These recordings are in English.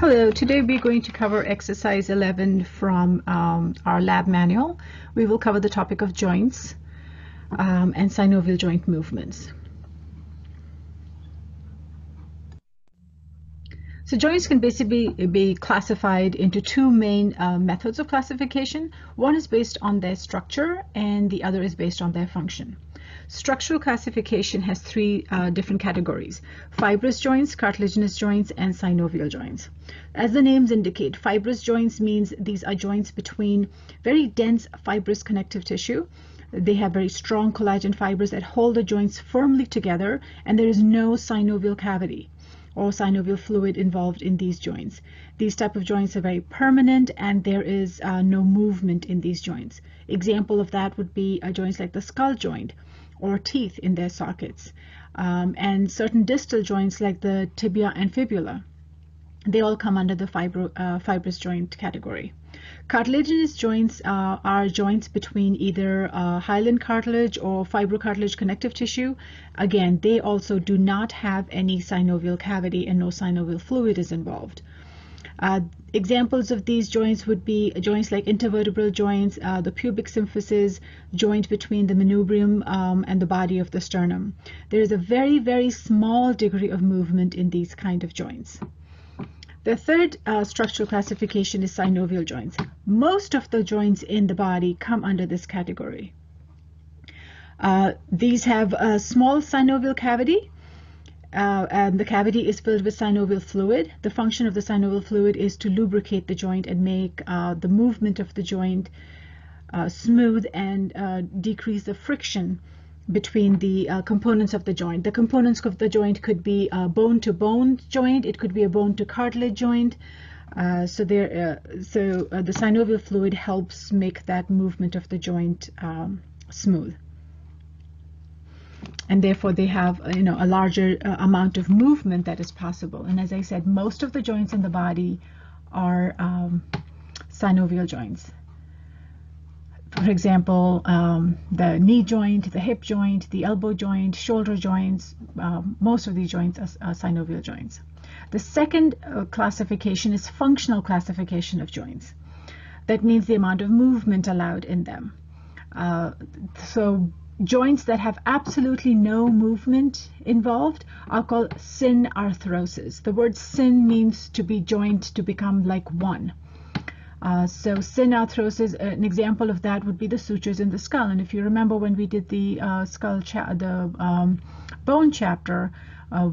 Hello, today we're going to cover exercise 11 from our lab manual. We will cover the topic of joints and synovial joint movements. So joints can basically be classified into two main methods of classification. One is based on their structure and the other is based on their function. Structural classification has three different categories: fibrous joints, cartilaginous joints, and synovial joints. As the names indicate, fibrous joints means these are joints between very dense fibrous connective tissue. They have very strong collagen fibers that hold the joints firmly together, and there is no synovial cavity or synovial fluid involved in these joints. These type of joints are very permanent and there is no movement in these joints. Example of that would be joints like the skull joint or teeth in their sockets, and certain distal joints like the tibia and fibula. They all come under the fibrous joint category. Cartilaginous joints are joints between either hyaline cartilage or fibrocartilage connective tissue. Again, they also do not have any synovial cavity and no synovial fluid is involved. Examples of these joints would be joints like intervertebral joints, the pubic symphysis, joint between the manubrium and the body of the sternum. There is a very, very small degree of movement in these kind of joints. The third structural classification is synovial joints. Most of the joints in the body come under this category. These have a small synovial cavity, and the cavity is filled with synovial fluid. The function of the synovial fluid is to lubricate the joint and make the movement of the joint smooth and decrease the friction between the components of the joint. The components of the joint could be a bone-to-bone joint, it could be a bone-to-cartilage joint. So the synovial fluid helps make that movement of the joint smooth. And therefore they have a larger amount of movement that is possible. And as I said, most of the joints in the body are synovial joints. For example, the knee joint, the hip joint, the elbow joint, shoulder joints, most of these joints are synovial joints. The second classification is functional classification of joints. That means the amount of movement allowed in them. So joints that have absolutely no movement involved are called synarthrosis. The word syn means to be joined, to become like one. So synarthrosis, an example of that would be the sutures in the skull. And if you remember when we did the bone chapter,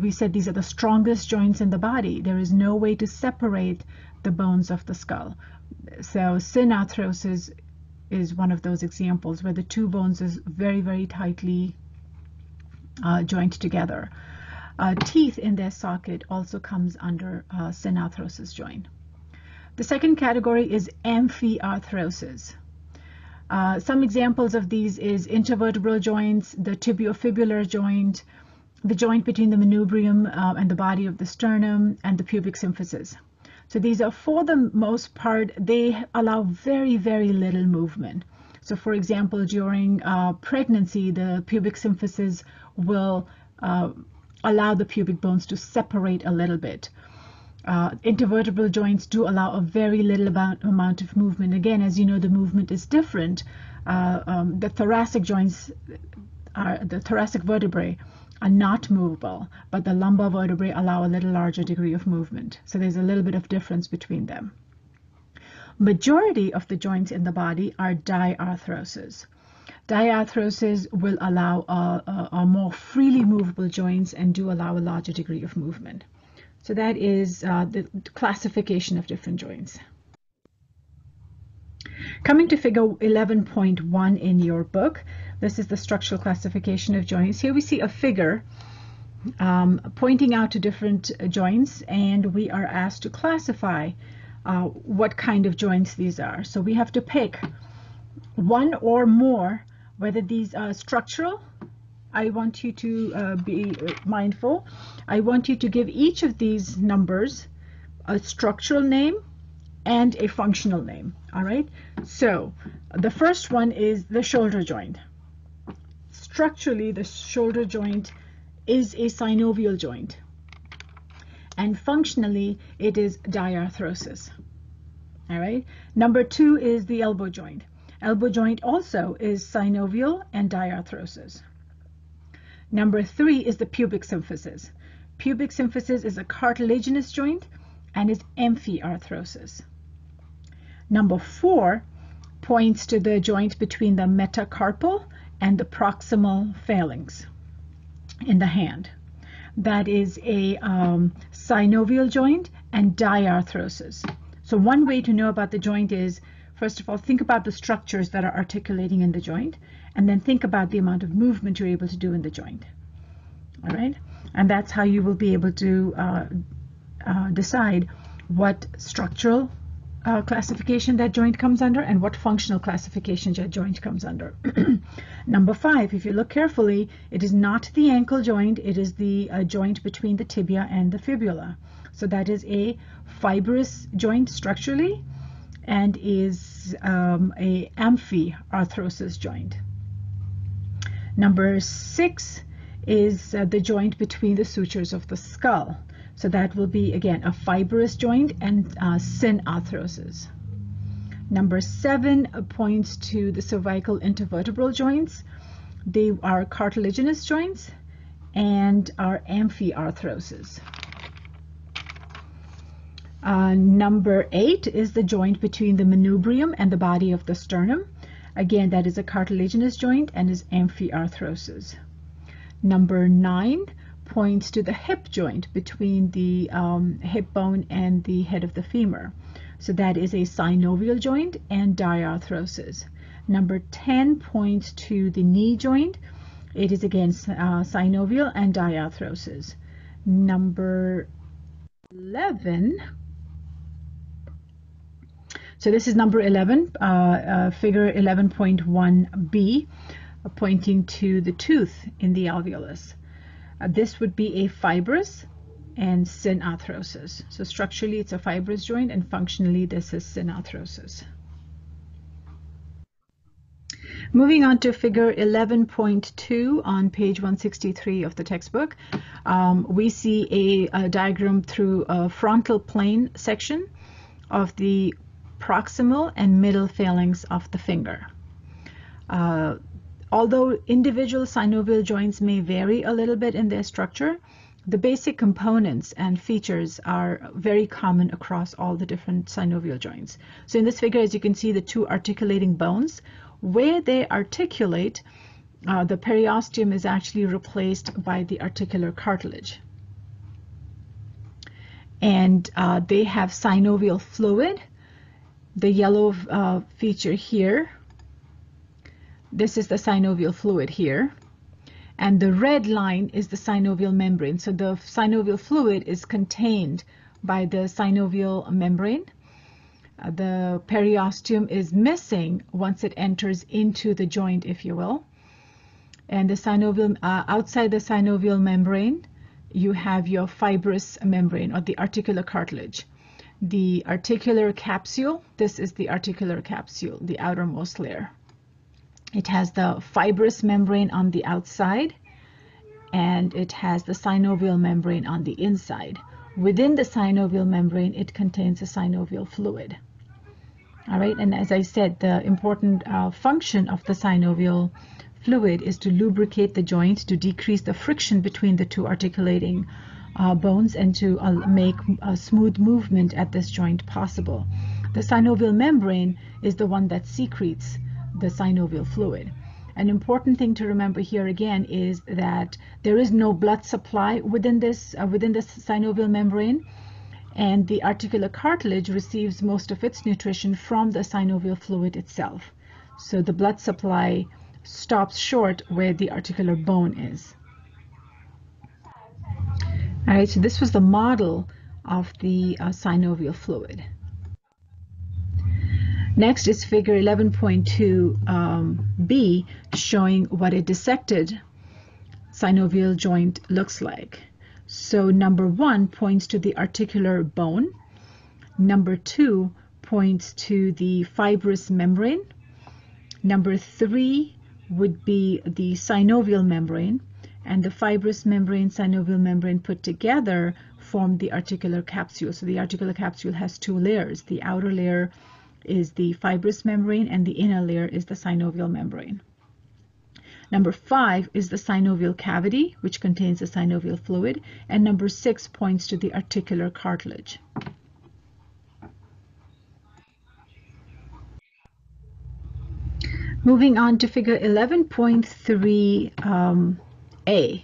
we said these are the strongest joints in the body. There is no way to separate the bones of the skull. So synarthrosis is one of those examples where the two bones is very, very tightly joined together. Teeth in their socket also comes under synarthrosis joint. The second category is amphiarthrosis. Some examples of these is intervertebral joints, the tibiofibular joint, the joint between the manubrium and the body of the sternum, and the pubic symphysis. So these are, for the most part, they allow very, very little movement. So for example, during pregnancy, the pubic symphysis will allow the pubic bones to separate a little bit. Intervertebral joints do allow a very little amount of movement. Again, as you know, the movement is different. The thoracic joints, the thoracic vertebrae are not movable, but the lumbar vertebrae allow a little larger degree of movement. So there's a little bit of difference between them. Majority of the joints in the body are diarthrosis. Diarthrosis will allow a more freely movable joints and do allow a larger degree of movement. So that is the classification of different joints. Coming to figure 11.1 in your book, this is the structural classification of joints. Here we see a figure pointing out to different joints, and we are asked to classify what kind of joints these are. So we have to pick one or more, whether these are structural. I want you to be mindful. I want you to give each of these numbers a structural name and a functional name. All right, so the first one is the shoulder joint. Structurally, the shoulder joint is a synovial joint. and functionally it is diarthrosis. All right. Number 2 is the elbow joint. Elbow joint also is synovial and diarthrosis. Number 3 is the pubic symphysis. Pubic symphysis is a cartilaginous joint and is amphiarthrosis. Number 4 points to the joint between the metacarpal and the proximal phalanx in the hand. That is a synovial joint and diarthrosis. So one way to know about the joint is, first of all, think about the structures that are articulating in the joint, and then think about the amount of movement you're able to do in the joint. All right? And that's how you will be able to decide what structural classification that joint comes under and what functional classification that joint comes under. Number 5, if you look carefully, it is not the ankle joint, it is the joint between the tibia and the fibula. So that is a fibrous joint structurally and is a amphiarthrosis joint. Number 6 is the joint between the sutures of the skull. So that will be, again, a fibrous joint and synarthrosis. Number 7 points to the cervical intervertebral joints. They are cartilaginous joints and are amphiarthrosis. Number 8 is the joint between the manubrium and the body of the sternum. Again, that is a cartilaginous joint and is amphiarthrosis. Number 9 points to the hip joint between the hip bone and the head of the femur. So that is a synovial joint and diarthrosis. Number 10 points to the knee joint. It is again synovial and diarthrosis. Number 11, so this is number 11, figure 11.1b, pointing to the tooth in the alveolus. This would be a fibrous and synarthrosis. So structurally it's a fibrous joint and functionally this is synarthrosis. Moving on to figure 11.2 on page 163 of the textbook, we see a diagram through a frontal plane section of the proximal and middle phalanx of the finger. Although individual synovial joints may vary a little bit in their structure, the basic components and features are very common across all the different synovial joints. So in this figure, as you can see, the two articulating bones, where they articulate, the periosteum is actually replaced by the articular cartilage. And they have synovial fluid. The yellow feature here, this is the synovial fluid here, and the red line is the synovial membrane. So the synovial fluid is contained by the synovial membrane. The periosteum is missing once it enters into the joint, if you will. And the synovial, outside the synovial membrane, you have your fibrous membrane or the articular cartilage. The articular capsule, this is the articular capsule, the outermost layer. It has the fibrous membrane on the outside, and it has the synovial membrane on the inside. Within the synovial membrane, it contains a synovial fluid. All right, and as I said, the important function of the synovial fluid is to lubricate the joint, to decrease the friction between the two articulating bones, and to make a smooth movement at this joint possible. The synovial membrane is the one that secretes the synovial fluid. An important thing to remember here again is that there is no blood supply within this synovial membrane, and the articular cartilage receives most of its nutrition from the synovial fluid itself. So the blood supply stops short where the articular bone is. All right, so this was the model of the synovial fluid. Next is figure 11.2b, showing what a dissected synovial joint looks like. So number 1 points to the articular bone. Number 2 points to the fibrous membrane. Number 3 would be the synovial membrane. and the fibrous membrane, synovial membrane put together form the articular capsule. So the articular capsule has two layers. The outer layer is the fibrous membrane and the inner layer is the synovial membrane. Number 5 is the synovial cavity, which contains the synovial fluid, and number 6 points to the articular cartilage. Moving on to figure 11.3a.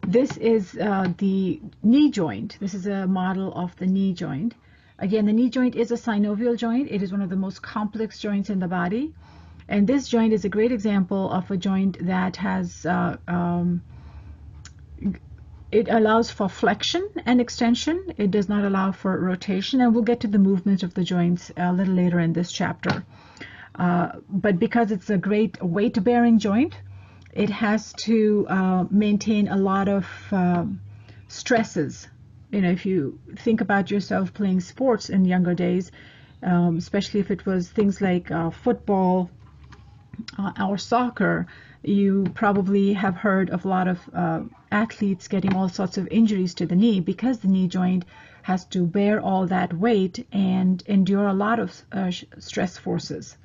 This is the knee joint. This is a model of the knee joint. Again, the knee joint is a synovial joint. It is one of the most complex joints in the body. And this joint is a great example of a joint that has, it allows for flexion and extension. It does not allow for rotation. And we'll get to the movement of the joints a little later in this chapter. But because it's a great weight-bearing joint, it has to maintain a lot of stresses. You know, if you think about yourself playing sports in younger days, especially if it was things like football or soccer, you probably have heard of a lot of athletes getting all sorts of injuries to the knee because the knee joint has to bear all that weight and endure a lot of stress forces.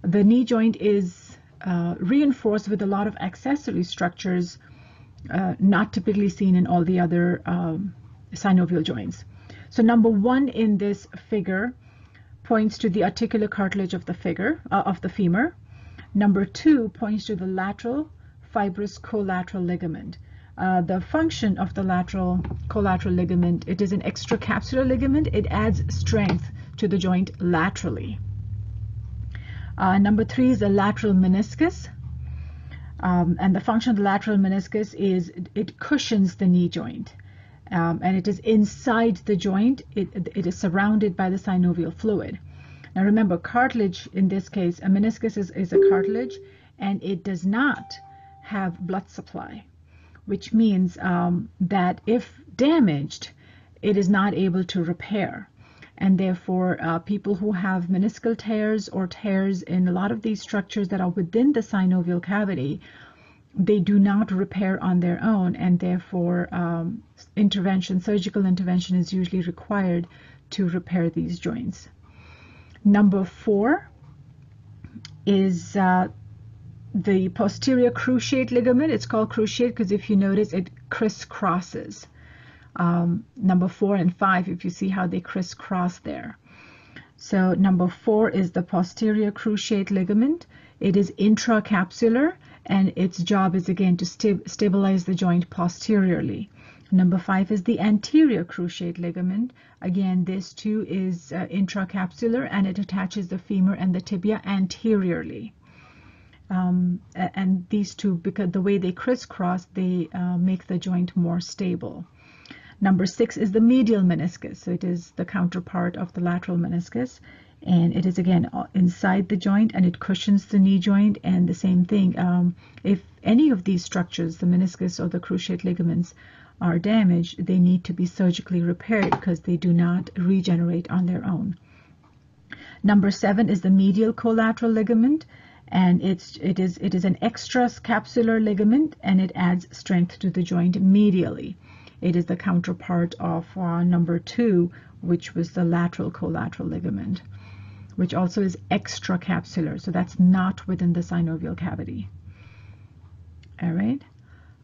The knee joint is reinforced with a lot of accessory structures not typically seen in all the other synovial joints. So number 1 in this figure points to the articular cartilage of the femur. Number 2 points to the lateral fibrous collateral ligament. The function of the lateral collateral ligament, it is an extracapsular ligament. It adds strength to the joint laterally. Number 3 is the lateral meniscus. And the function of the lateral meniscus is it cushions the knee joint. And it is inside the joint. It is surrounded by the synovial fluid. Now remember, cartilage in this case, a meniscus is a cartilage, and it does not have blood supply, which means that if damaged, it is not able to repair. And therefore, people who have meniscal tears or tears in a lot of these structures that are within the synovial cavity, they do not repair on their own, and therefore surgical intervention is usually required to repair these joints. Number 4 is the posterior cruciate ligament. It's called cruciate because if you notice, it crisscrosses. Number 4 and 5, if you see how they crisscross there. So number 4 is the posterior cruciate ligament. It is intracapsular, and its job is again to stabilize the joint posteriorly. Number 5 is the anterior cruciate ligament. Again, this too is intracapsular, and it attaches the femur and the tibia anteriorly. And these two, because the way they crisscross, they make the joint more stable. Number 6 is the medial meniscus. So it is the counterpart of the lateral meniscus. And it is, again, inside the joint, and it cushions the knee joint. And the same thing, if any of these structures, the meniscus or the cruciate ligaments, are damaged, they need to be surgically repaired because they do not regenerate on their own. Number 7 is the medial collateral ligament. And it is an extracapsular ligament, and it adds strength to the joint medially. It is the counterpart of number 2, which was the lateral collateral ligament, which also is extracapsular. So that's not within the synovial cavity. All right.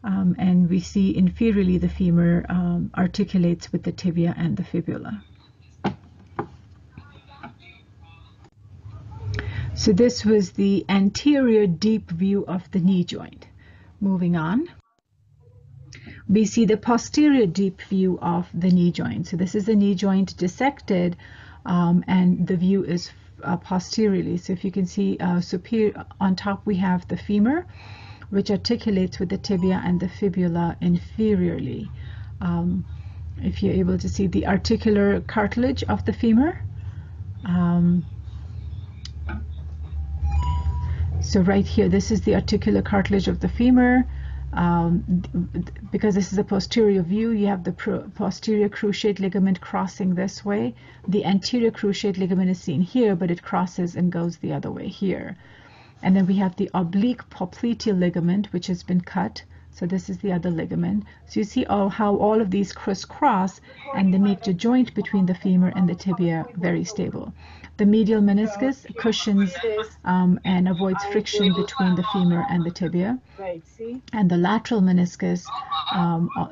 And we see inferiorly the femur articulates with the tibia and the fibula. So this was the anterior deep view of the knee joint. Moving on, we see the posterior deep view of the knee joint. So this is the knee joint dissected, and the view is posteriorly. So if you can see superior, on top we have the femur, which articulates with the tibia and the fibula inferiorly. If you're able to see the articular cartilage of the femur, so right here, this is the articular cartilage of the femur. Because this is a posterior view, you have the posterior cruciate ligament crossing this way. The anterior cruciate ligament is seen here, but it crosses and goes the other way here. And then we have the oblique popliteal ligament, which has been cut So this is the other ligament. So you see how all of these crisscross, and they make the joint between the femur and the tibia very stable. The medial meniscus cushions and avoids friction between the femur and the tibia. And the lateral meniscus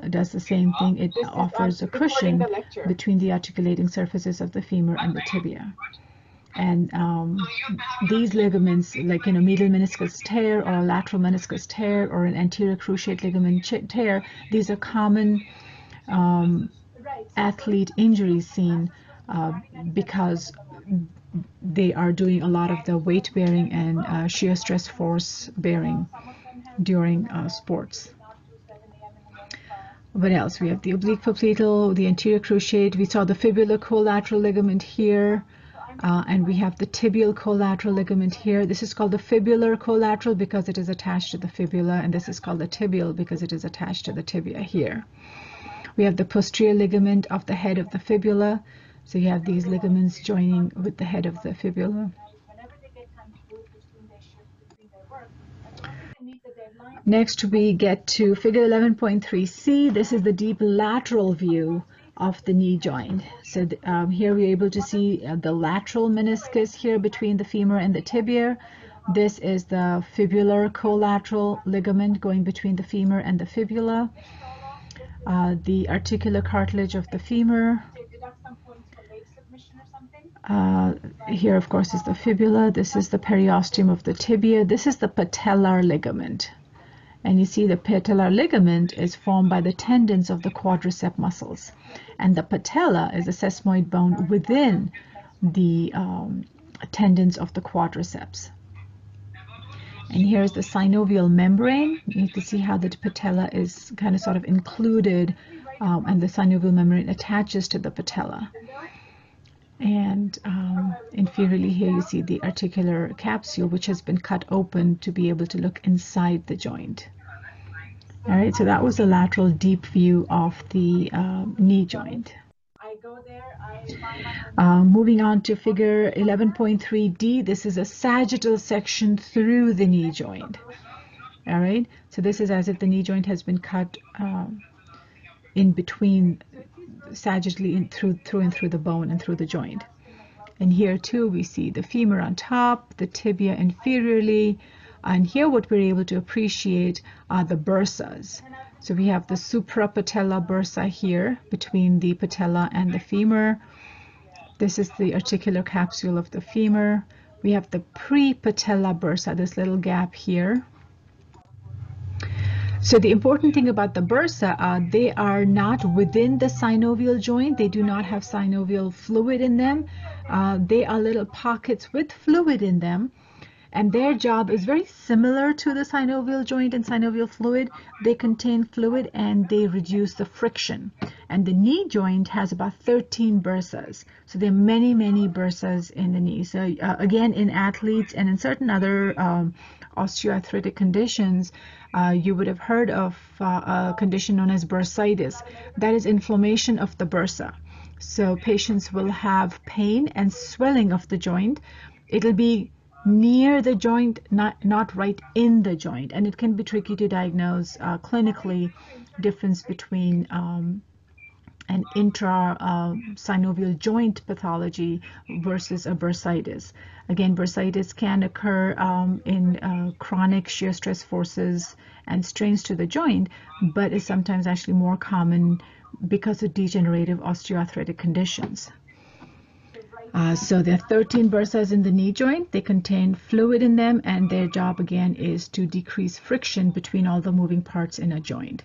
does the same thing. It offers a cushion between the articulating surfaces of the femur and the tibia. And these ligaments, like medial meniscus tear or lateral meniscus tear or an anterior cruciate ligament tear, these are common athlete injuries seen because they are doing a lot of the weight bearing and shear stress force bearing during sports. What else? We have the oblique popliteal, the anterior cruciate. We saw the fibular collateral ligament here. And we have the tibial collateral ligament here. This is called the fibular collateral because it is attached to the fibula, and this is called the tibial because it is attached to the tibia here. We have the posterior ligament of the head of the fibula. So you have these ligaments joining with the head of the fibula. Next, we get to figure 11.3c. This is the deep lateral view of the knee joint. So here we're able to see the lateral meniscus here between the femur and the tibia. This is the fibular collateral ligament going between the femur and the fibula. The articular cartilage of the femur. Here, of course, is the fibula. This is the periosteum of the tibia. This is the patellar ligament. And you see the patellar ligament is formed by the tendons of the quadricep muscles. And the patella is a sesamoid bone within the tendons of the quadriceps. And here's the synovial membrane. You can see how the patella is kind of sort of included, and the synovial membrane attaches to the patella. And inferiorly here you see the articular capsule, which has been cut open to be able to look inside the joint. All right, so that was a lateral deep view of the knee joint. Moving on to figure 11.3d, this is a sagittal section through the knee joint. All right, so this is as if the knee joint has been cut in between, sagittally through the bone and through the joint. And here too we see the femur on top, the tibia inferiorly, and here what we're able to appreciate are the bursas. So we have the suprapatellar bursa here between the patella and the femur. This is the articular capsule of the femur. We have the prepatellar bursa, this little gap here. So the important thing about the bursa, they are not within the synovial joint. They do not have synovial fluid in them. They are little pockets with fluid in them. And their job is very similar to the synovial joint and synovial fluid. They contain fluid and they reduce the friction. And the knee joint has about 13 bursas. So there are many, many bursas in the knee. So again, in athletes and in certain other osteoarthritic conditions, you would have heard of a condition known as bursitis. That is inflammation of the bursa. So patients will have pain and swelling of the joint. It'll be near the joint, not right in the joint, and it can be tricky to diagnose clinically difference between an intra-synovial joint pathology versus a bursitis. Again, bursitis can occur in chronic shear stress forces and strains to the joint, but is sometimes actually more common because of degenerative osteoarthritic conditions. So there are 13 bursas in the knee joint. They contain fluid in them, and their job again is to decrease friction between all the moving parts in a joint.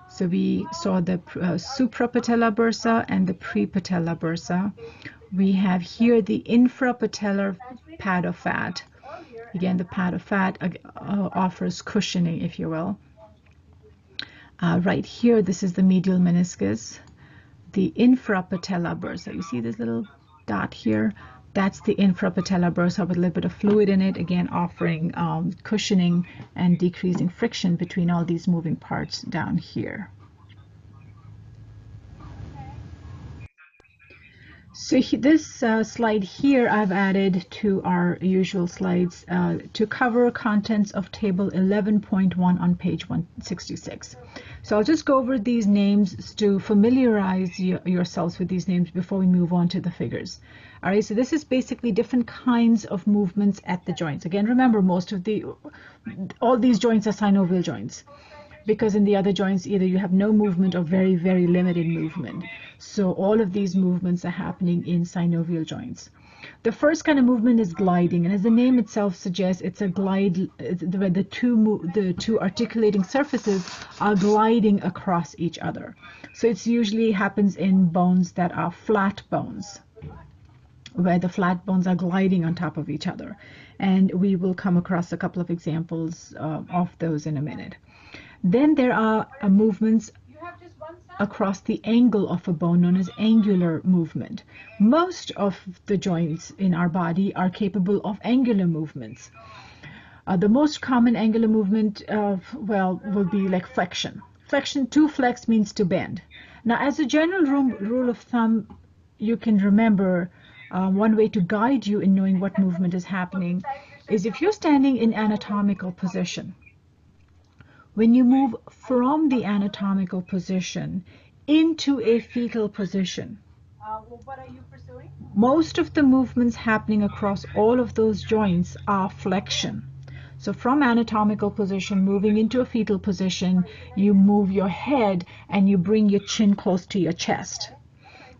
So we saw the suprapatellar bursa and the prepatellar bursa. We have here the infrapatellar pad of fat. Again, the pad of fat offers cushioning, if you will. Right here, this is the medial meniscus. The infrapatellar bursa. You see this little dot here? That's the infrapatellar bursa with a little bit of fluid in it, again offering cushioning and decreasing friction between all these moving parts down here. So this slide here I've added to our usual slides to cover contents of table 11.1 on page 166. So I'll just go over these names to familiarize yourselves with these names before we move on to the figures. All right, so this is basically different kinds of movements at the joints. Again, remember all these joints are synovial joints, because in the other joints either you have no movement or very, very limited movement. So all of these movements are happening in synovial joints. The first kind of movement is gliding, and as the name itself suggests, it's a glide where the two articulating surfaces are gliding across each other. So it usually happens in bones that are flat bones, where the flat bones are gliding on top of each other. And we will come across a couple of examples of those in a minute. Then there are movements across the angle of a bone known as angular movement. Most of the joints in our body are capable of angular movements. The most common angular movement, will be like flexion. Flexion, to flex means to bend. Now, as a general rule of thumb, you can remember one way to guide you in knowing what movement is happening is if you're standing in anatomical position. When you move from the anatomical position into a fetal position, most of the movements happening across all of those joints are flexion. So from anatomical position, moving into a fetal position, you move your head and you bring your chin close to your chest.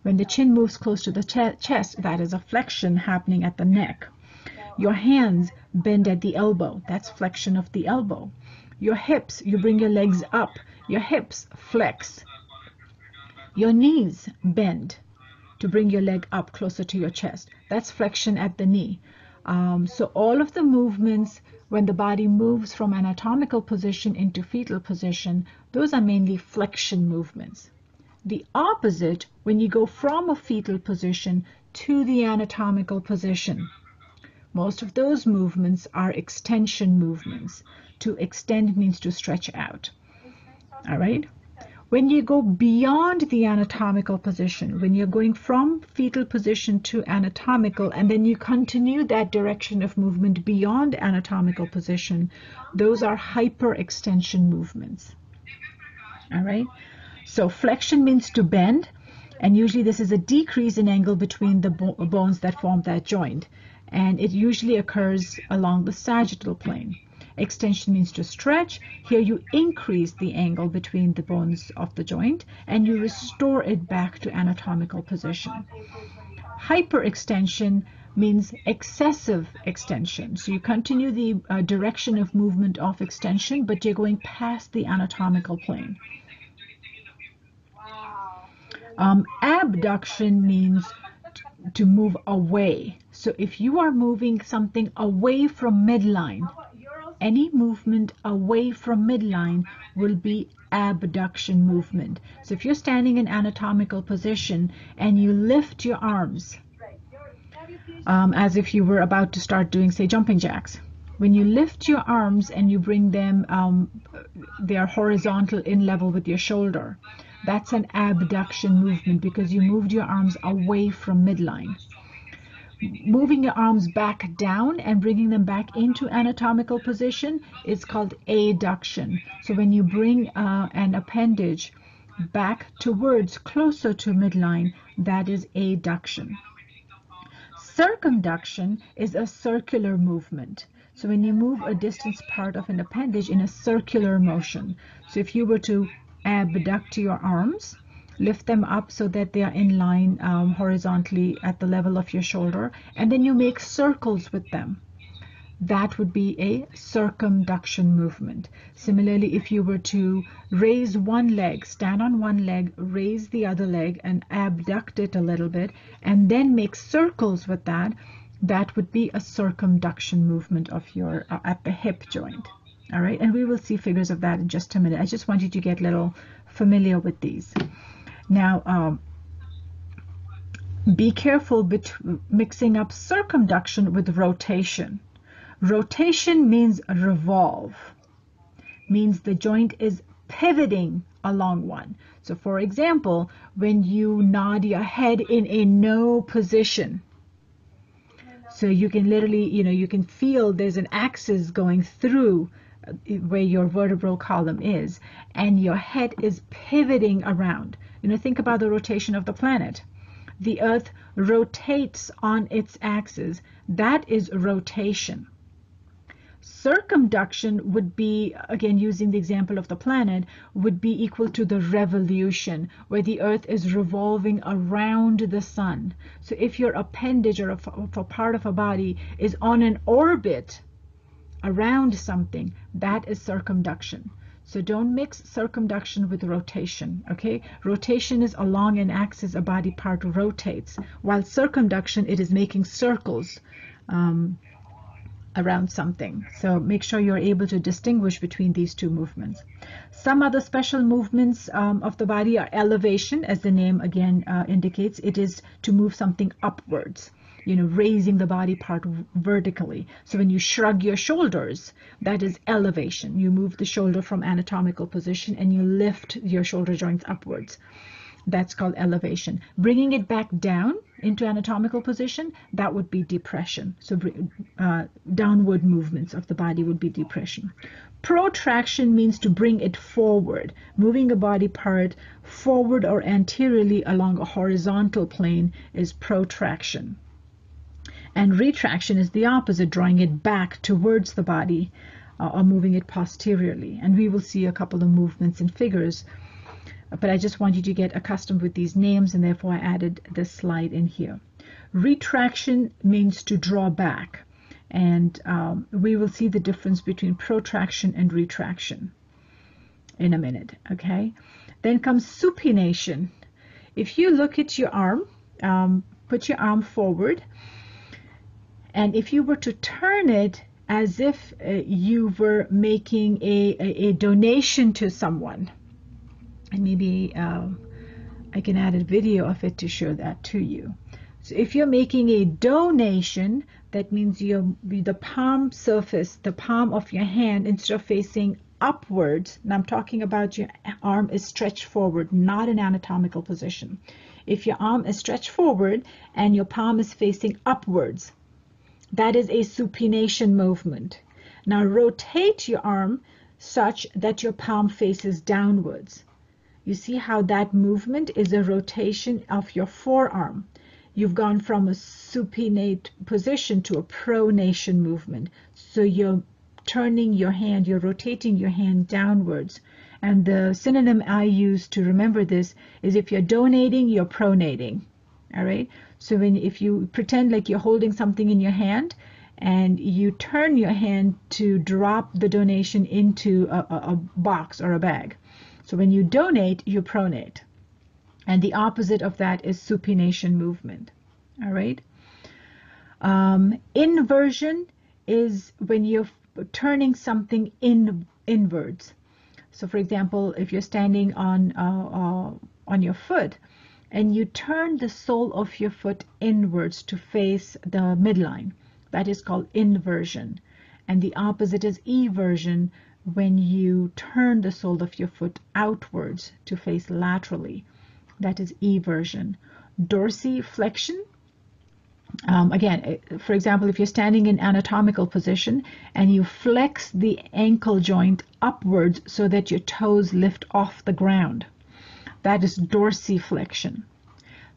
When the chin moves close to the chest, that is a flexion happening at the neck. Your hands bend at the elbow. That's flexion of the elbow. Your hips, you bring your legs up. Your hips flex. Your knees bend to bring your leg up closer to your chest. That's flexion at the knee. So all of the movements when the body moves from anatomical position into fetal position, those are mainly flexion movements. The opposite, when you go from a fetal position to the anatomical position, most of those movements are extension movements. To extend means to stretch out. All right? When you go beyond the anatomical position, when you're going from fetal position to anatomical, and then you continue that direction of movement beyond anatomical position, those are hyperextension movements. All right? So flexion means to bend, and usually this is a decrease in angle between the bones that form that joint, and it usually occurs along the sagittal plane. Extension means to stretch. Here you increase the angle between the bones of the joint and you restore it back to anatomical position. Hyperextension means excessive extension. So you continue the direction of movement of extension, but you're going past the anatomical plane. Abduction means to move away. So if you are moving something away from midline, any movement away from midline will be abduction movement. So if you're standing in anatomical position and you lift your arms as if you were about to start doing, say, jumping jacks. When you lift your arms and you bring them, they are horizontal in level with your shoulder. That's an abduction movement because you moved your arms away from midline. Moving your arms back down and bringing them back into anatomical position is called adduction. So when you bring an appendage back towards closer to midline, that is adduction. Circumduction is a circular movement. So when you move a distant part of an appendage in a circular motion. So if you were to abduct your arms, lift them up so that they are in line horizontally at the level of your shoulder, and then you make circles with them. That would be a circumduction movement. Similarly, if you were to raise one leg, stand on one leg, raise the other leg and abduct it a little bit, and then make circles with that, that would be a circumduction movement of your at the hip joint. All right, and we will see figures of that in just a minute. I just want you to get a little familiar with these. Now, be careful mixing up circumduction with rotation. Rotation means revolve, means the joint is pivoting along one. So for example, when you nod your head in a no position, so you can literally, you can feel there's an axis going through where your vertebral column is, and your head is pivoting around. Think about the rotation of the planet. The Earth rotates on its axis. That is rotation. Circumduction would be, again using the example of the planet, would be equal to the revolution, where the Earth is revolving around the sun. So if your appendage or a part of a body is on an orbit around something, that is circumduction. So don't mix circumduction with rotation, okay? Rotation is along an axis a body part rotates, while circumduction, it is making circles around something. So make sure you're able to distinguish between these two movements. Some other special movements of the body are elevation, as the name again indicates. It is to move something upwards, raising the body part vertically. So when you shrug your shoulders, that is elevation. You move the shoulder from anatomical position and you lift your shoulder joints upwards. That's called elevation. Bringing it back down into anatomical position, that would be depression. So downward movements of the body would be depression. Protraction means to bring it forward, moving a body part forward or anteriorly along a horizontal plane is protraction. And retraction is the opposite, drawing it back towards the body or moving it posteriorly. And we will see a couple of movements and figures, but I just want you to get accustomed with these names, and therefore I added this slide in here. Retraction means to draw back, and we will see the difference between protraction and retraction in a minute, okay? Then comes supination. If you look at your arm, put your arm forward, and if you were to turn it as if you were making a donation to someone, and maybe I can add a video of it to show that to you. So if you're making a donation, that means the palm surface, the palm of your hand, instead of facing upwards, and I'm talking about your arm is stretched forward, not an anatomical position. If your arm is stretched forward and your palm is facing upwards, that is a supination movement. Now rotate your arm such that your palm faces downwards. You see how that movement is a rotation of your forearm. You've gone from a supinate position to a pronation movement. So you're turning your hand, you're rotating your hand downwards. And the synonym I use to remember this is if you're donating, you're pronating. All right? So if you pretend like you're holding something in your hand and you turn your hand to drop the donation into a box or a bag. So when you donate, you pronate. And the opposite of that is supination movement. All right. Inversion is when you're turning something inwards. So for example, if you're standing on your foot and you turn the sole of your foot inwards to face the midline, that is called inversion. And the opposite is eversion, when you turn the sole of your foot outwards to face laterally. That is eversion. Dorsiflexion, again, for example, if you're standing in anatomical position and you flex the ankle joint upwards so that your toes lift off the ground, that is dorsiflexion.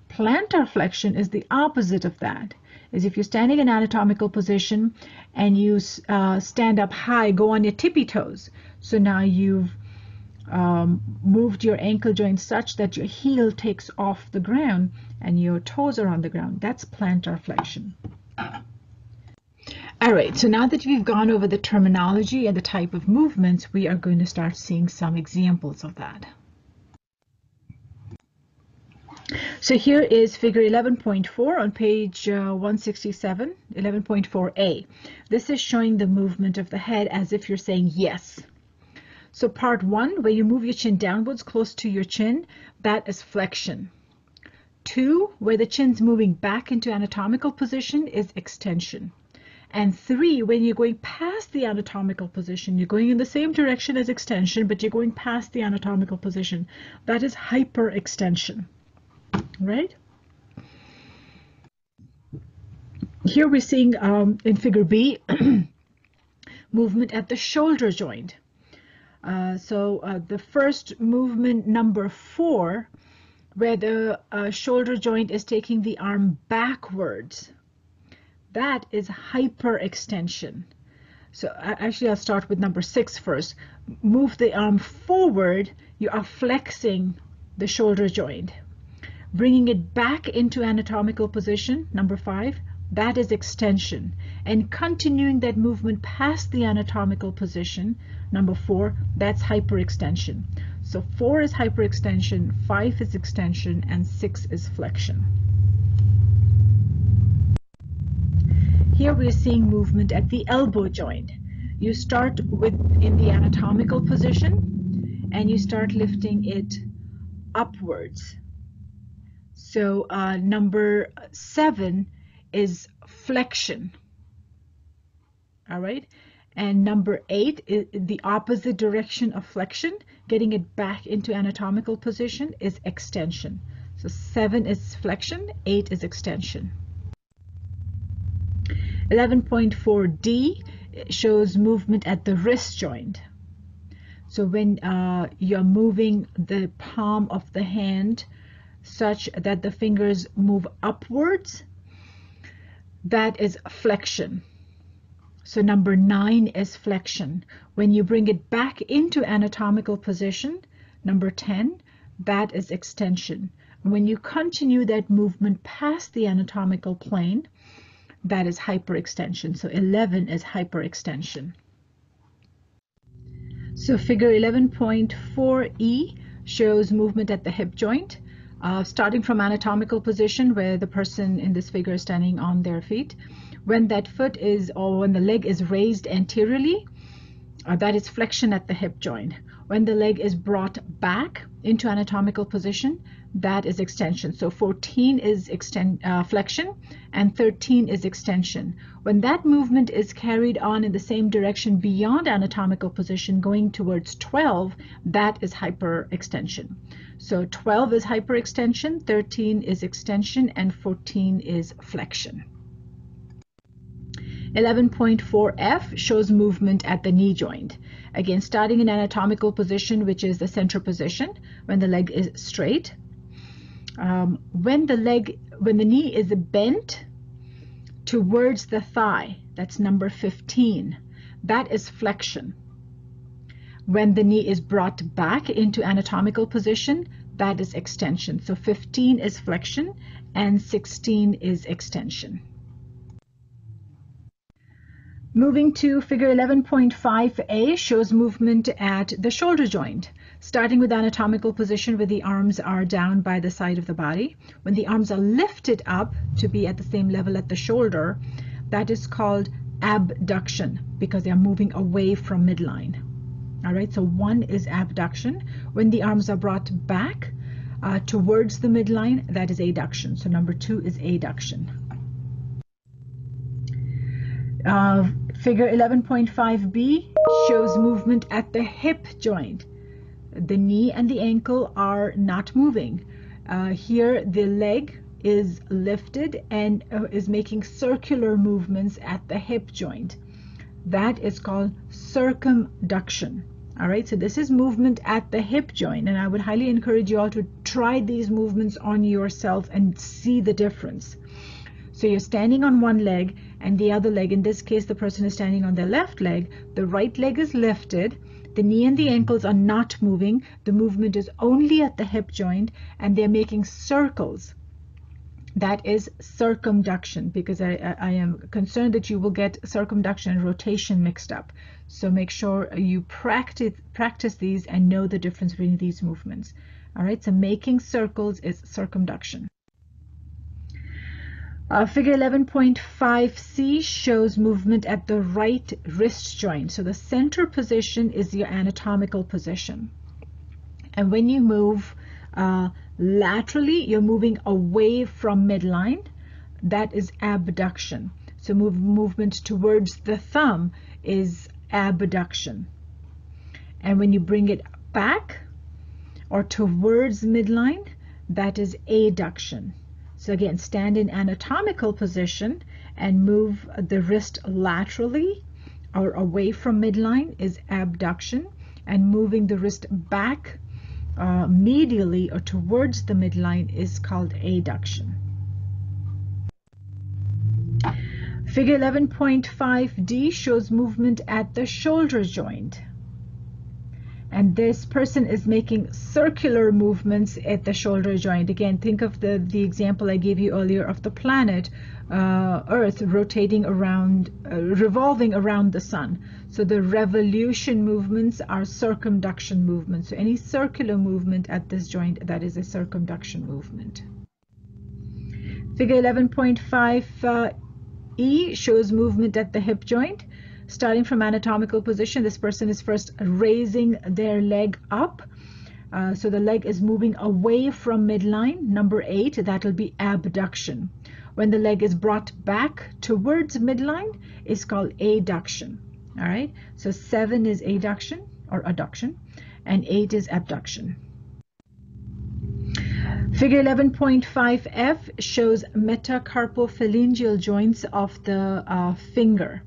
Plantar flexion is the opposite of that. Is if you're standing in anatomical position and you stand up high, go on your tippy toes. So now you've moved your ankle joint such that your heel takes off the ground and your toes are on the ground. That's plantar flexion. All right, so now that we've gone over the terminology and the type of movements, we are going to start seeing some examples of that. So here is figure 11.4 on page 167, 11.4a. This is showing the movement of the head as if you're saying yes. So part 1, where you move your chin downwards close to your chin, that is flexion. 2, where the chin's moving back into anatomical position, is extension. And 3, when you're going past the anatomical position, you're going in the same direction as extension, but you're going past the anatomical position. That is hyperextension, right? Here we're seeing in figure B, movement at the shoulder joint. The first movement, number 4, where the shoulder joint is taking the arm backwards, that is hyperextension. So actually I'll start with number 6 first. Move the arm forward, you are flexing the shoulder joint. Bringing it back into anatomical position, number 5, that is extension. And continuing that movement past the anatomical position, number 4, that's hyperextension. So 4 is hyperextension, 5 is extension, and 6 is flexion. Here we're seeing movement at the elbow joint. You start in the anatomical position and you start lifting it upwards. So number 7 is flexion. All right. And number 8 is the opposite direction of flexion, getting it back into anatomical position, is extension. So 7 is flexion, 8 is extension. 11.4D shows movement at the wrist joint. So when you're moving the palm of the hand such that the fingers move upwards, that is flexion. So number 9 is flexion. When you bring it back into anatomical position, number 10, that is extension. When you continue that movement past the anatomical plane, that is hyperextension. So 11 is hyperextension. So figure 11.4E shows movement at the hip joint, starting from anatomical position where the person in this figure is standing on their feet. When that foot is, or when the leg is raised anteriorly, that is flexion at the hip joint. When the leg is brought back into anatomical position, that is extension. So 14 is flexion and 13 is extension. When that movement is carried on in the same direction beyond anatomical position, going towards 12, that is hyperextension. So 12 is hyperextension, 13 is extension, and 14 is flexion. 11.4F shows movement at the knee joint. Again, starting in anatomical position, which is the center position, when the leg is straight. When the knee is bent towards the thigh, that's number 15, that is flexion. When the knee is brought back into anatomical position, that is extension. So 15 is flexion and 16 is extension. Moving to figure 11.5A shows movement at the shoulder joint, starting with anatomical position where the arms are down by the side of the body. When the arms are lifted up to be at the same level at the shoulder, that is called abduction because they are moving away from midline. All right, so 1 is abduction. When the arms are brought back towards the midline, that is adduction. So number 2 is adduction. Figure 11.5B shows movement at the hip joint. The knee and the ankle are not moving. Here the leg is lifted and is making circular movements at the hip joint. That is called circumduction. All right, so this is movement at the hip joint, and I would highly encourage you all to try these movements on yourself and see the difference. So you're standing on one leg and the other leg, in this case the person is standing on their left leg, the right leg is lifted, the knee and the ankles are not moving, the movement is only at the hip joint, and they're making circles. That is circumduction, because I am concerned that you will get circumduction and rotation mixed up. So make sure you practice these and know the difference between these movements. All right, so making circles is circumduction. Figure 11.5C shows movement at the right wrist joint. So the center position is your anatomical position. And when you move laterally, you're moving away from midline. That is abduction. So So movement towards the thumb is abduction. And when you bring it back or towards midline, that is adduction. So again, stand in anatomical position and move the wrist laterally or away from midline is abduction, and moving the wrist back medially or towards the midline is called adduction. Figure 11.5D shows movement at the shoulder joint. And this person is making circular movements at the shoulder joint. Again, think of the example I gave you earlier of the planet Earth rotating around, revolving around the sun. So the revolution movements are circumduction movements. So any circular movement at this joint, that is a circumduction movement. Figure 11.5E shows movement at the hip joint. Starting from anatomical position, this person is first raising their leg up. So the leg is moving away from midline. Number 8, that will be abduction. When the leg is brought back towards midline, it's called adduction. All right, so 7 is adduction or adduction, and 8 is abduction. Figure 11.5F shows metacarpophalangeal joints of the finger.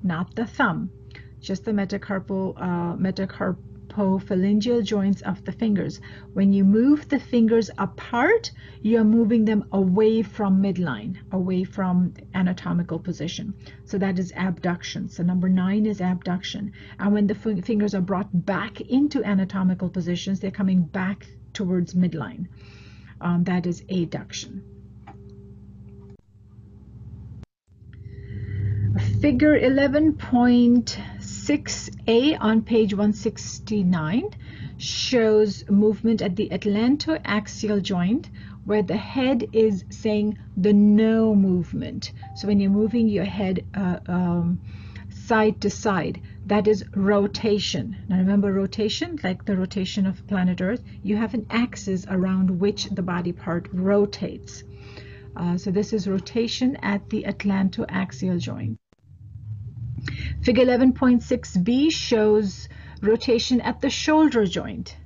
Not the thumb, just the metacarpophalangeal joints of the fingers. When you move the fingers apart, you're moving them away from midline, away from anatomical position. So that is abduction. So number 9 is abduction. And when the fingers are brought back into anatomical positions, they're coming back towards midline. That is adduction. Figure 11.6A on page 169 shows movement at the atlantoaxial joint, where the head is saying the no movement. So when you're moving your head side to side, that is rotation. Now remember, rotation, like the rotation of planet Earth, you have an axis around which the body part rotates. So this is rotation at the atlantoaxial joint. Figure 11.6B shows rotation at the shoulder joint.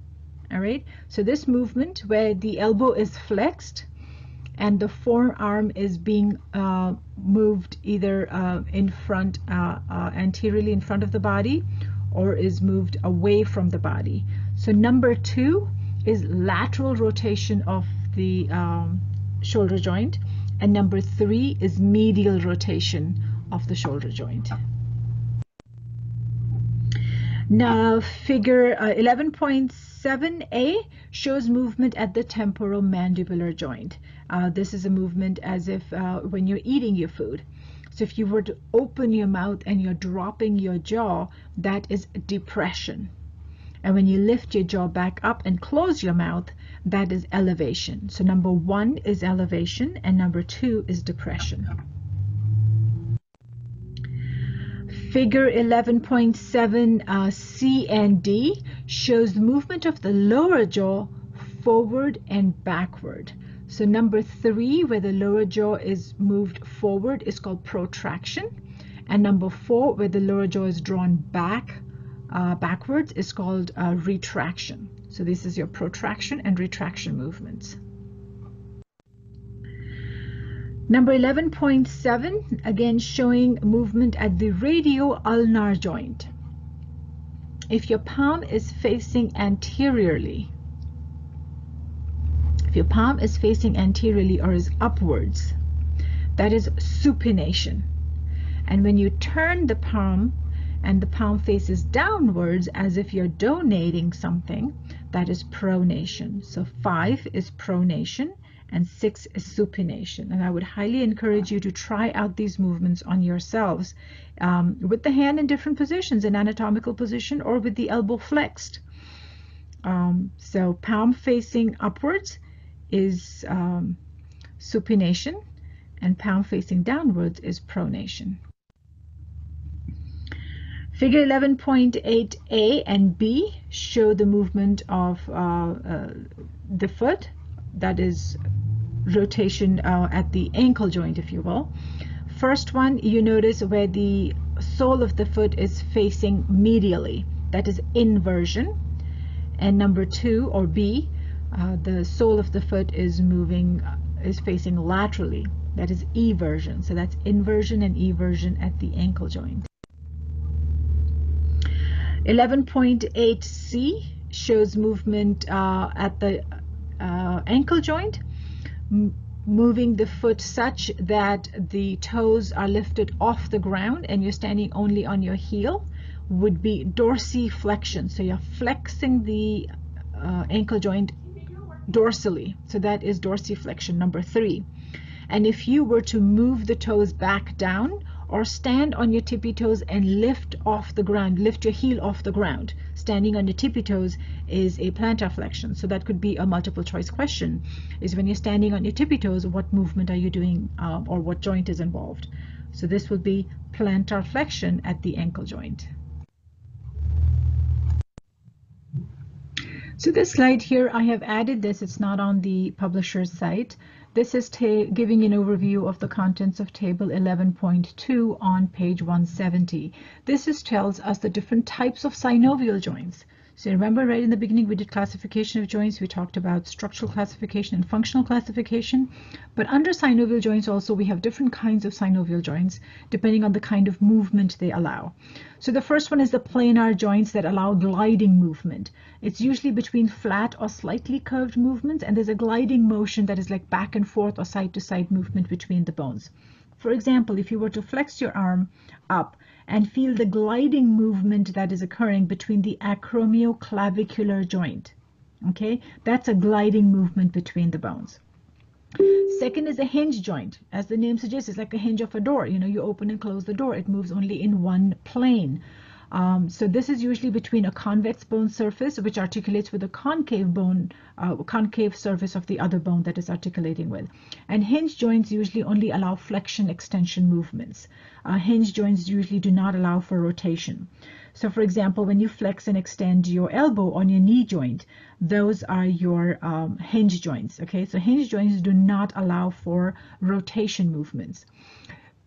All right, so this movement where the elbow is flexed and the forearm is being moved either in front, anteriorly in front of the body, or is moved away from the body. So number 2 is lateral rotation of the shoulder joint, and number 3 is medial rotation of the shoulder joint. Now figure 11.7A shows movement at the temporomandibular joint. This is a movement as if when you're eating your food. So if you were to open your mouth and you're dropping your jaw, that is depression. And when you lift your jaw back up and close your mouth, that is elevation. So number 1 is elevation and number 2 is depression. Figure 11.7 C and D shows the movement of the lower jaw forward and backward. So number 3, where the lower jaw is moved forward, is called protraction. And number 4, where the lower jaw is drawn back, backwards, is called retraction. So this is your protraction and retraction movements. Number 11.7, again showing movement at the radio-ulnar joint. If your palm is facing anteriorly, or is upwards, that is supination. And when you turn the palm and the palm faces downwards as if you're donating something, that is pronation. So 5 is pronation and 6 is supination. And I would highly encourage you to try out these movements on yourselves with the hand in different positions, in anatomical position or with the elbow flexed. So palm facing upwards is supination and palm facing downwards is pronation. Figure 11.8A and B show the movement of the foot, that is rotation at the ankle joint, if you will. first one, you notice where the sole of the foot is facing medially, that is inversion. And number 2, or B, the sole of the foot is facing laterally, that is eversion. So that's inversion and eversion at the ankle joint. 11.8C shows movement at the ankle joint, moving the foot such that the toes are lifted off the ground and you're standing only on your heel, would be dorsiflexion. So you're flexing the ankle joint dorsally. So that is dorsiflexion, number 3. And if you were to move the toes back down or stand on your tippy toes and lift off the ground, lift your heel off the ground, standing on your tippy toes is a plantar flexion. So that could be a multiple choice question, is when you're standing on your tippy toes, what movement are you doing, or what joint is involved? So this would be plantar flexion at the ankle joint. So this slide here, I have added this, it's not on the publisher's site. This is giving an overview of the contents of table 11.2 on page 170. This tells us the different types of synovial joints. So remember, right in the beginning we did classification of joints, we talked about structural classification and functional classification, but under synovial joints also we have different kinds of synovial joints depending on the kind of movement they allow. So the first one is the planar joints that allow gliding movement. It's usually between flat or slightly curved movements, and there's a gliding motion that is like back and forth or side to side movement between the bones. For example, if you were to flex your arm up and feel the gliding movement that is occurring between the acromioclavicular joint, okay, that's a gliding movement between the bones. Second is a hinge joint. As the name suggests, it's like a hinge of a door. You know, you open and close the door. It moves only in one plane. So this is usually between a convex bone surface, which articulates with a concave surface of the other bone that is articulating with. And hinge joints usually only allow flexion extension movements. Hinge joints usually do not allow for rotation. So for example, when you flex and extend your elbow on your knee joint, those are your hinge joints. Okay, so hinge joints do not allow for rotation movements.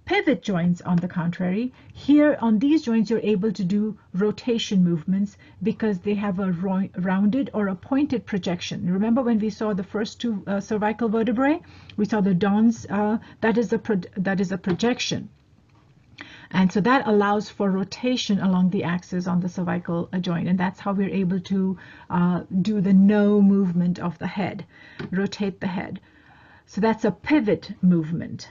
Pivot joints, on the contrary, here on these joints you're able to do rotation movements because they have a rounded or a pointed projection. Remember when we saw the first two cervical vertebrae? We saw the dons, that is a projection. And so that allows for rotation along the axis on the cervical joint, and that's how we're able to do the no movement of the head, rotate the head. So that's a pivot movement.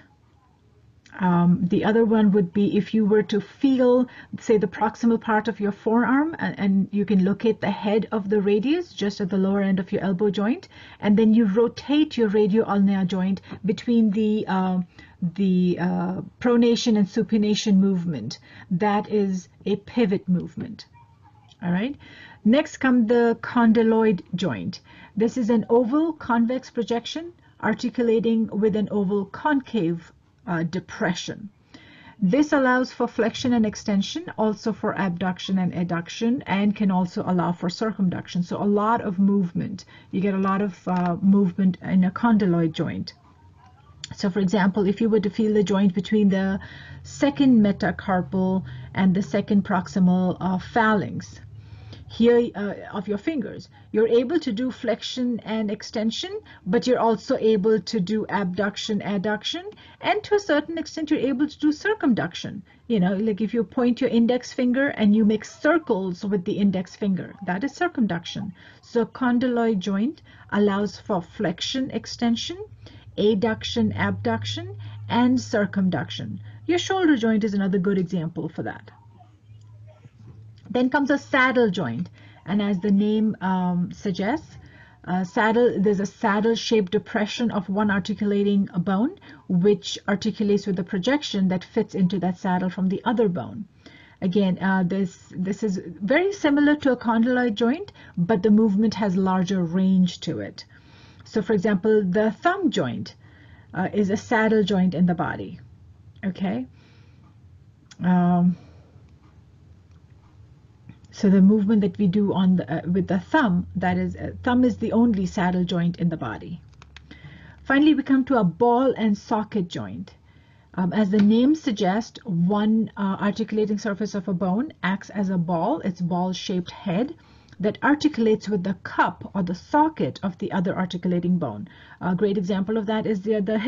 The other one would be if you were to feel, say, the proximal part of your forearm, and you can locate the head of the radius just at the lower end of your elbow joint, and then you rotate your radioulnar joint between the pronation and supination movement. That is a pivot movement. All right. Next comes the condyloid joint. This is an oval convex projection articulating with an oval concave depression. This allows for flexion and extension, also for abduction and adduction, and can also allow for circumduction. So a lot of movement. You get a lot of movement in a condyloid joint. So for example, if you were to feel the joint between the second metacarpal and the second proximal phalanx, here of your fingers, you're able to do flexion and extension, but you're also able to do abduction, adduction, and to a certain extent you're able to do circumduction. You know, like if you point your index finger and you make circles with the index finger, that is circumduction. So condyloid joint allows for flexion, extension, adduction, abduction, and circumduction. Your shoulder joint is another good example for that. Then comes a saddle joint, and as the name suggests, there's a saddle-shaped depression of one articulating bone, which articulates with a projection that fits into that saddle from the other bone. Again, this is very similar to a condyloid joint, but the movement has larger range to it. So for example, the thumb joint is a saddle joint in the body. Okay. So the movement that we do on with the thumb, that is, thumb is the only saddle joint in the body. Finally, we come to a ball and socket joint. As the name suggests, one articulating surface of a bone acts as a ball, its ball-shaped head, that articulates with the cup or the socket of the other articulating bone. A great example of that is the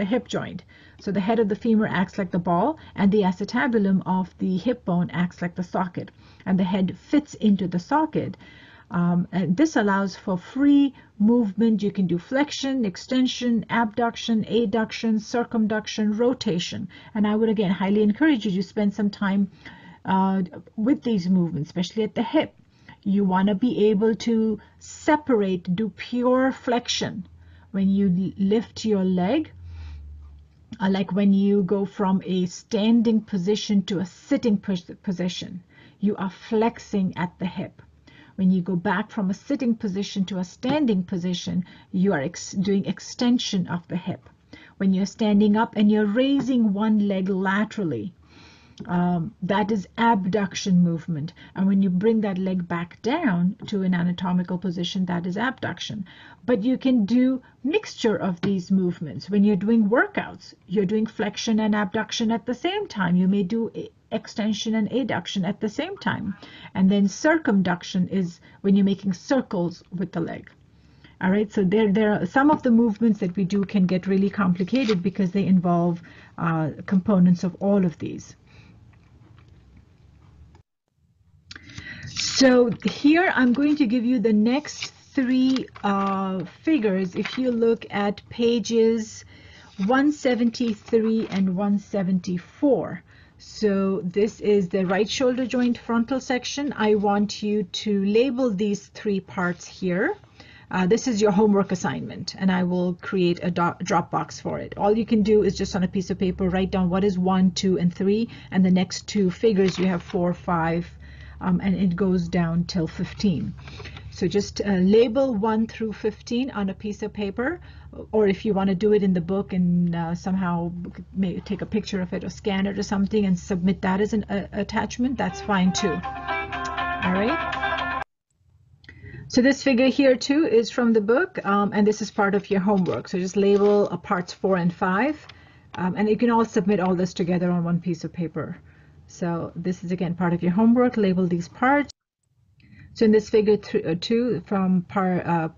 hip joint. So the head of the femur acts like the ball, and the acetabulum of the hip bone acts like the socket, and the head fits into the socket. And this allows for free movement. You can do flexion, extension, abduction, adduction, circumduction, rotation. And I would again highly encourage you to spend some time with these movements, especially at the hip. You want to be able to separate, do pure flexion when you lift your leg, like when you go from a standing position to a sitting position. You are flexing at the hip. When you go back from a sitting position to a standing position, you are doing extension of the hip. When you're standing up and you're raising one leg laterally, that is abduction movement. And when you bring that leg back down to an anatomical position, that is abduction. But you can do mixture of these movements. When you're doing workouts, you're doing flexion and abduction at the same time. You may do extension and adduction at the same time. And then circumduction is when you're making circles with the leg. All right, so there are some of the movements that we do can get really complicated because they involve components of all of these. So here I'm going to give you the next three figures. If you look at pages 173 and 174. So this is the right shoulder joint frontal section. I want you to label these three parts here. This is your homework assignment, and I will create a drop box for it. All you can do is just on a piece of paper write down what is 1, 2, and 3, and the next two figures you have 4, 5, and it goes down till 15. So just label 1 through 15 on a piece of paper, or if you want to do it in the book and somehow maybe take a picture of it or scan it or something and submit that as an attachment, that's fine too. All right. So this figure here too is from the book, and this is part of your homework. So just label parts 4 and 5, and you can all submit all this together on one piece of paper. So this is again part of your homework. Label these parts. So in this figure 2, from part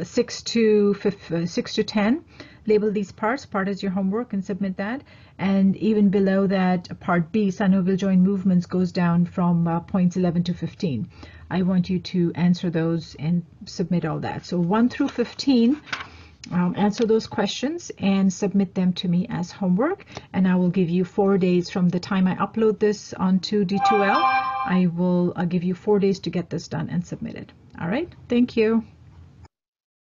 6 to 10, label these parts. Part is your homework and submit that. And even below that, part B, synovial joint movements, goes down from points 11 to 15. I want you to answer those and submit all that. So 1 through 15, answer those questions and submit them to me as homework. And I will give you 4 days from the time I upload this onto D2L. I will give you 4 days to get this done and submit it. All right, thank you.